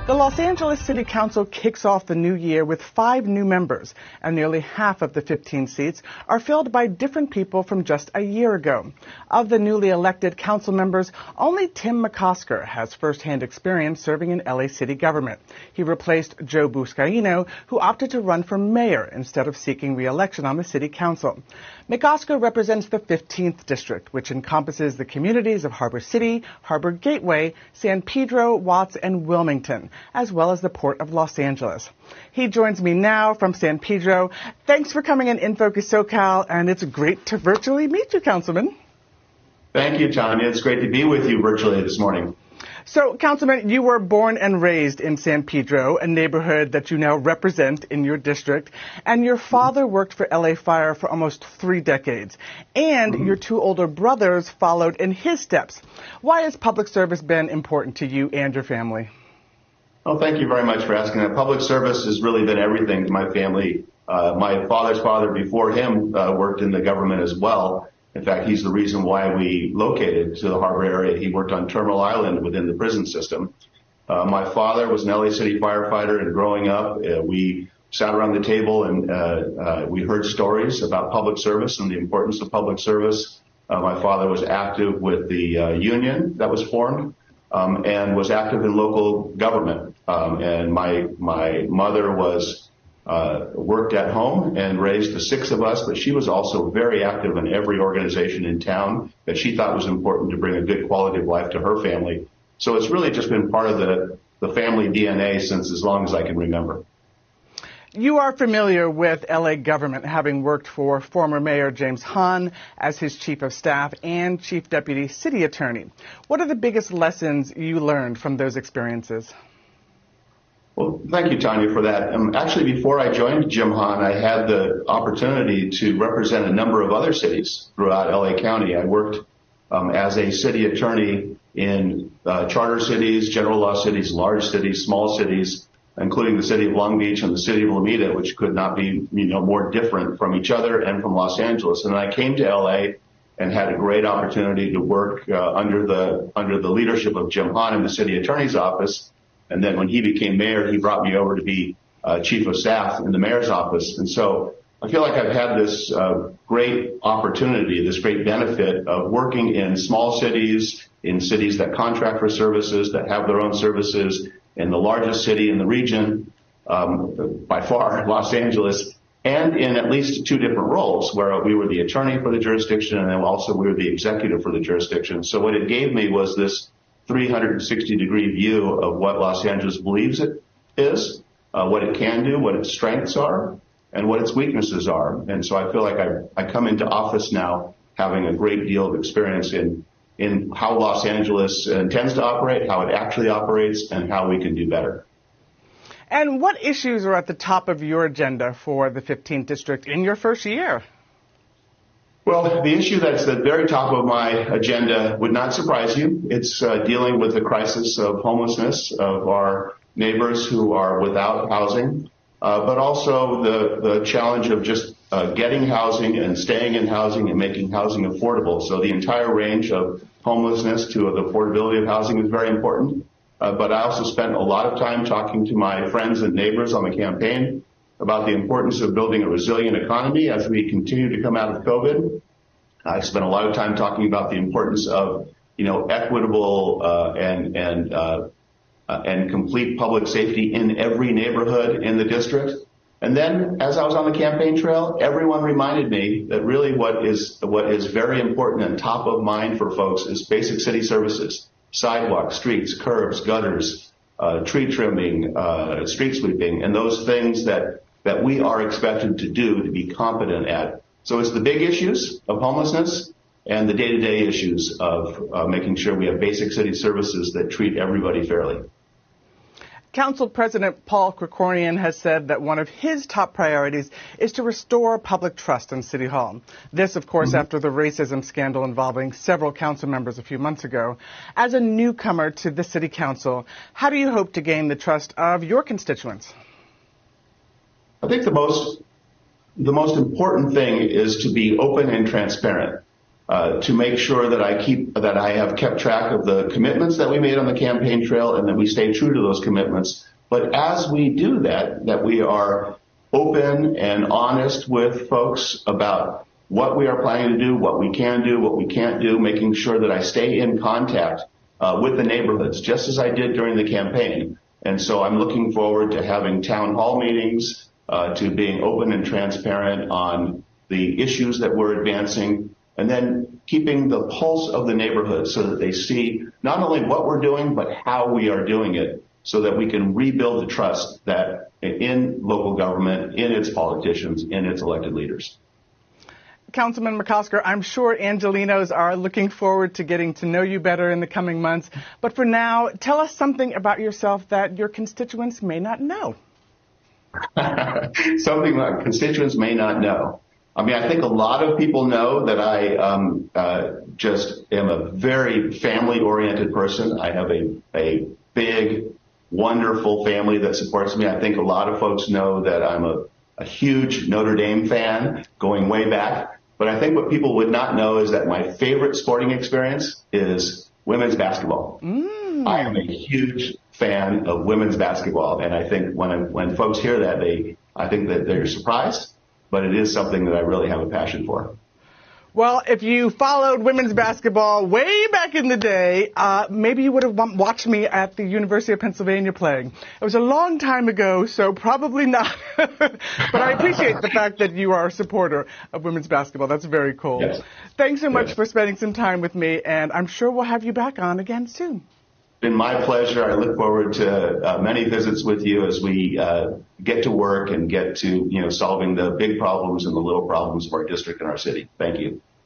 The Los Angeles City Council kicks off the new year with 5 new members, and nearly half of the 15 seats are filled by different people from just a year ago. Of the newly elected council members, only Tim McOsker has firsthand experience serving in LA city government. He replaced Joe Buscaino, who opted to run for mayor instead of seeking re-election on the city council. McOsker represents the 15th district, which encompasses the communities of Harbor City, Harbor Gateway, San Pedro, Watts, and Wilmington, as well as the Port of Los Angeles. He joins me now from San Pedro. Thanks for coming in Focus SoCal, and it's great to virtually meet you, Councilman. Thank you, Tanya. It's great to be with you virtually this morning. So, Councilman, you were born and raised in San Pedro, a neighborhood that you now represent in your district, and your father worked for LA Fire for almost 3 decades, and your 2 older brothers followed in his steps. Why has public service been important to you and your family? Well, thank you very much for asking that. Public service has really been everything to my family. My father's father before him worked in the government as well. In fact, he's the reason why we located to the harbor area. He worked on Terminal Island within the prison system. My father was an LA City firefighter, and growing up, we sat around the table and we heard stories about public service and the importance of public service. My father was active with the union that was formed and was active in local government. And my mother was worked at home and raised the 6 of us, but she was also very active in every organization in town that she thought was important to bring a good quality of life to her family. So it's really just been part of the family DNA since as long as I can remember. You are familiar with LA government, having worked for former Mayor James Hahn as his chief of staff and chief deputy city attorney. What are the biggest lessons you learned from those experiences? Well, thank you, Tanya, for that. Actually, before I joined Jim Hahn, I had the opportunity to represent a number of other cities throughout LA County. I worked as a city attorney in charter cities, general law cities, large cities, small cities, including the city of Long Beach and the city of Alameda, which could not be, more different from each other and from Los Angeles. And I came to LA and had a great opportunity to work under the leadership of Jim Hahn in the city attorney's office. And then when he became mayor, he brought me over to be chief of staff in the mayor's office. And so I feel like I've had this great opportunity, this great benefit of working in small cities, in cities that contract for services, that have their own services, in the largest city in the region, by far, Los Angeles, and in at least 2 different roles, where we were the attorney for the jurisdiction and then also we were the executive for the jurisdiction. So what it gave me was this 360-degree view of what Los Angeles believes it is, what it can do, what its strengths are, and what its weaknesses are. And so I feel like I come into office now having a great deal of experience in how Los Angeles intends to operate, how it actually operates, and how we can do better. And what issues are at the top of your agenda for the 15th district in your first year? Well, the issue that's at the very top of my agenda would not surprise you. It's dealing with the crisis of homelessness of our neighbors who are without housing, but also the challenge of just getting housing and staying in housing and making housing affordable. So the entire range of homelessness to the affordability of housing is very important. But I also spent a lot of time talking to my friends and neighbors on the campaign about the importance of building a resilient economy as we continue to come out of COVID. I spent a lot of time talking about the importance of, equitable and complete public safety in every neighborhood in the district. And then, as I was on the campaign trail, everyone reminded me that really what is very important and top of mind for folks is basic city services: sidewalks, streets, curbs, gutters, tree trimming, street sweeping, and those things that we are expected to do to be competent at. So it's the big issues of homelessness and the day-to-day issues of making sure we have basic city services that treat everybody fairly. Council President Paul Krikorian has said that one of his top priorities is to restore public trust in City Hall. This, of course, after the racism scandal involving several council members a few months ago. As a newcomer to the City Council, how do you hope to gain the trust of your constituents? I think the most important thing is to be open and transparent. to make sure that I have kept track of the commitments that we made on the campaign trail and that we stay true to those commitments. But as we do that we are open and honest with folks about what we are planning to do, what we can do, what we can't do, making sure that I stay in contact with the neighborhoods, just as I did during the campaign. And so I'm looking forward to having town hall meetings, to being open and transparent on the issues that we're advancing, and then keeping the pulse of the neighborhood so that they see not only what we're doing, but how we are doing it, so that we can rebuild the trust that in local government, in its politicians, in its elected leaders. Councilman McOsker, I'm sure Angelinos are looking forward to getting to know you better in the coming months. But for now, tell us something about yourself that your constituents may not know. Something that constituents may not know. I mean, I think a lot of people know that I just am a very family-oriented person. I have a big, wonderful family that supports me. I think a lot of folks know that I'm a huge Notre Dame fan going way back. But I think what people would not know is that my favorite sporting experience is women's basketball. I am a huge fan of women's basketball, and I think when folks hear that, I think that they're surprised, but it is something that I really have a passion for. Well, if you followed women's basketball way back in the day, maybe you would have watched me at the University of Pennsylvania playing. It was a long time ago, so probably not. But I appreciate the fact that you are a supporter of women's basketball. That's very cool. Yes. Thanks so much for spending some time with me, and I'm sure we'll have you back on again soon. It's been my pleasure. I look forward to many visits with you as we get to work and get to solving the big problems and the little problems of our district and our city. Thank you.